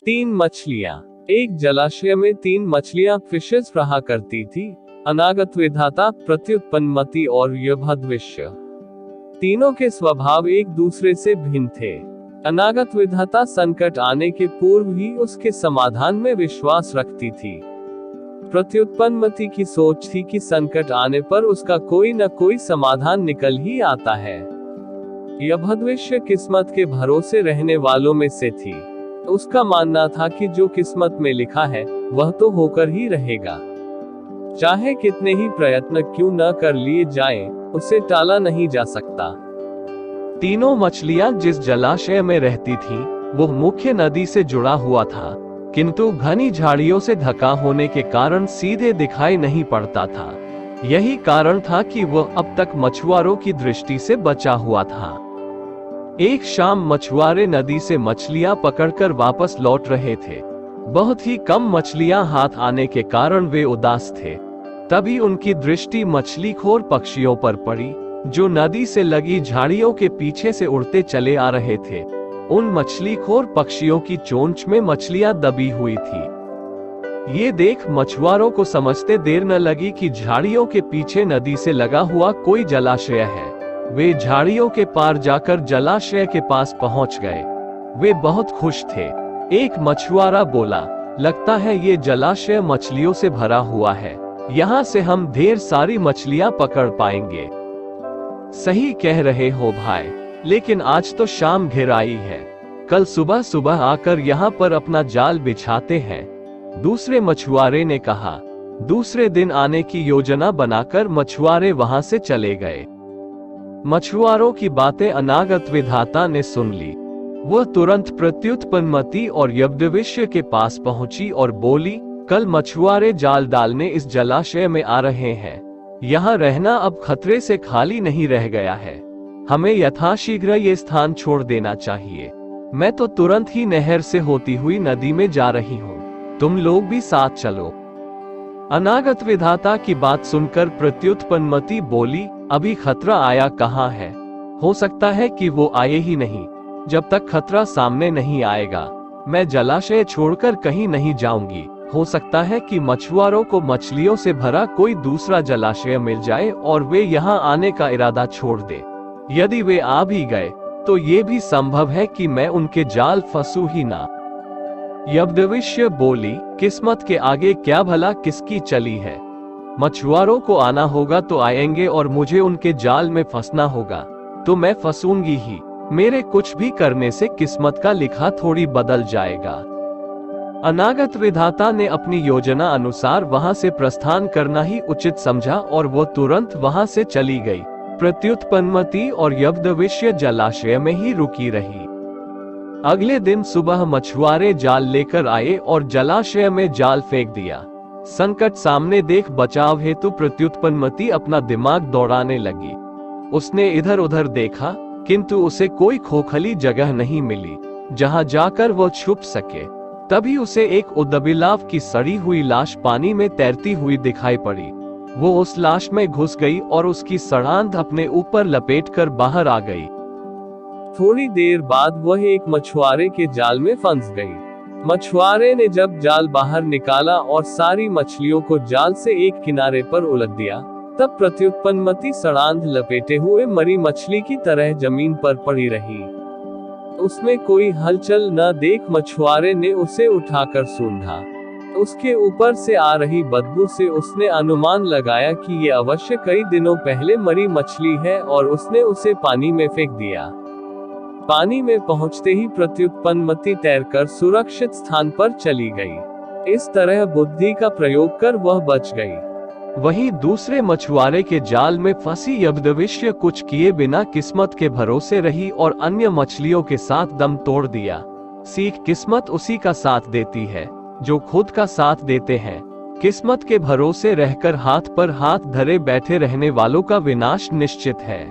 तीन मछलियां। एक जलाशय में तीन मछलियां फिशेस रहा करती थी, अनागत विधाता, प्रत्युत्पन्नमति और यभद्विष्य। तीनों के स्वभाव एक दूसरे से भिन्न थे। अनागत विधाता संकट आने के पूर्व ही उसके समाधान में विश्वास रखती थी। प्रत्युत्पन्नमति की सोच थी कि संकट आने पर उसका कोई न कोई समाधान निकल ही आता है। यभद्विष्य किस्मत के भरोसे रहने वालों में से थी। उसका मानना था कि जो किस्मत में लिखा है वह तो होकर ही रहेगा, चाहे कितने ही प्रयत्न क्यों न कर लिए जाएं, उसे टाला नहीं जा सकता। तीनों मछलियां जिस जलाशय में रहती थीं, वो मुख्य नदी से जुड़ा हुआ था, किंतु घनी झाड़ियों से ढका होने के कारण सीधे दिखाई नहीं पड़ता था। यही कारण था कि वह अब तक मछुआरों की दृष्टि से बचा हुआ था। एक शाम मछुआरे नदी से मछलियां पकड़कर वापस लौट रहे थे। बहुत ही कम मछलियां हाथ आने के कारण वे उदास थे। तभी उनकी दृष्टि मछलीखोर पक्षियों पर पड़ी, जो नदी से लगी झाड़ियों के पीछे से उड़ते चले आ रहे थे। उन मछलीखोर पक्षियों की चोंच में मछलियां दबी हुई थी। ये देख मछुआरों को समझते देर न लगी कि झाड़ियों के पीछे नदी से लगा हुआ कोई जलाशय है। वे झाड़ियों के पार जाकर जलाशय के पास पहुंच गए। वे बहुत खुश थे। एक मछुआरा बोला, लगता है ये जलाशय मछलियों से भरा हुआ है, यहाँ से हम ढेर सारी मछलियां पकड़ पाएंगे। सही कह रहे हो भाई, लेकिन आज तो शाम घिर आई है। कल सुबह सुबह आकर यहाँ पर अपना जाल बिछाते हैं, दूसरे मछुआरे ने कहा। दूसरे दिन आने की योजना बनाकर मछुआरे वहां से चले गए। मछुआरों की बातें अनागत विधाता ने सुन ली। वह तुरंत प्रत्युत्पन्नमति और यभद्विष्य के पास पहुंची और बोली, कल मछुआरे जाल डालने इस जलाशय में आ रहे हैं। यहाँ रहना अब खतरे से खाली नहीं रह गया है। हमें यथाशीघ्र ये स्थान छोड़ देना चाहिए। मैं तो तुरंत ही नहर से होती हुई नदी में जा रही हूँ, तुम लोग भी साथ चलो। अनागत विधाता की बात सुनकर प्रत्युत्पन्नमति बोली, अभी खतरा आया कहाँ है? हो सकता है कि वो आए ही नहीं। जब तक खतरा सामने नहीं आएगा, मैं जलाशय छोड़कर कहीं नहीं जाऊंगी। हो सकता है कि मछुआरों को मछलियों से भरा कोई दूसरा जलाशय मिल जाए और वे यहाँ आने का इरादा छोड़ दे। यदि वे आ भी गए, तो ये भी संभव है कि मैं उनके जाल फंसू ही ना। यभद्विष्य बोली, किस्मत के आगे क्या भला किसकी चली है? मछुआरों को आना होगा तो आएंगे और मुझे उनके जाल में फंसना होगा तो मैं फंसूंगी ही। मेरे कुछ भी करने से किस्मत का लिखा थोड़ी बदल जाएगा। अनागत विधाता ने अपनी योजना अनुसार वहां से प्रस्थान करना ही उचित समझा और वो तुरंत वहां से चली गई। प्रत्युत्पन्नमति और यभद्विष्य जलाशय में ही रुकी रही। अगले दिन सुबह मछुआरे जाल लेकर आए और जलाशय में जाल फेंक दिया। संकट सामने देख बचाव हेतु प्रत्युत्पन्नमति अपना दिमाग दौड़ाने लगी। उसने इधर उधर देखा, किंतु उसे कोई खोखली जगह नहीं मिली जहां जाकर वो छुप सके। तभी उसे एक उदबिलाव की सड़ी हुई लाश पानी में तैरती हुई दिखाई पड़ी। वो उस लाश में घुस गई और उसकी सड़ांध अपने ऊपर लपेटकर बाहर आ गई। थोड़ी देर बाद वह एक मछुआरे के जाल में फंस गई। मछुआरे ने जब जाल बाहर निकाला और सारी मछलियों को जाल से एक किनारे पर उलट दिया, तब प्रत्युत्पन्नमति सड़ांध लपेटे हुए मरी मछली की तरह जमीन पर पड़ी रही। उसमें कोई हलचल न देख मछुआरे ने उसे उठाकर सूंघा। उसके ऊपर से आ रही बदबू से उसने अनुमान लगाया कि ये अवश्य कई दिनों पहले मरी मछली है और उसने उसे पानी में फेंक दिया। पानी में पहुंचते ही प्रत्युत्पन्नमति तैरकर सुरक्षित स्थान पर चली गई। इस तरह बुद्धि का प्रयोग कर वह बच गई। वहीं दूसरे मछुआरे के जाल में फंसी यभद्विष्य कुछ किए बिना किस्मत के भरोसे रही और अन्य मछलियों के साथ दम तोड़ दिया। सीख, किस्मत उसी का साथ देती है जो खुद का साथ देते हैं। किस्मत के भरोसे रहकर हाथ पर हाथ धरे बैठे रहने वालों का विनाश निश्चित है।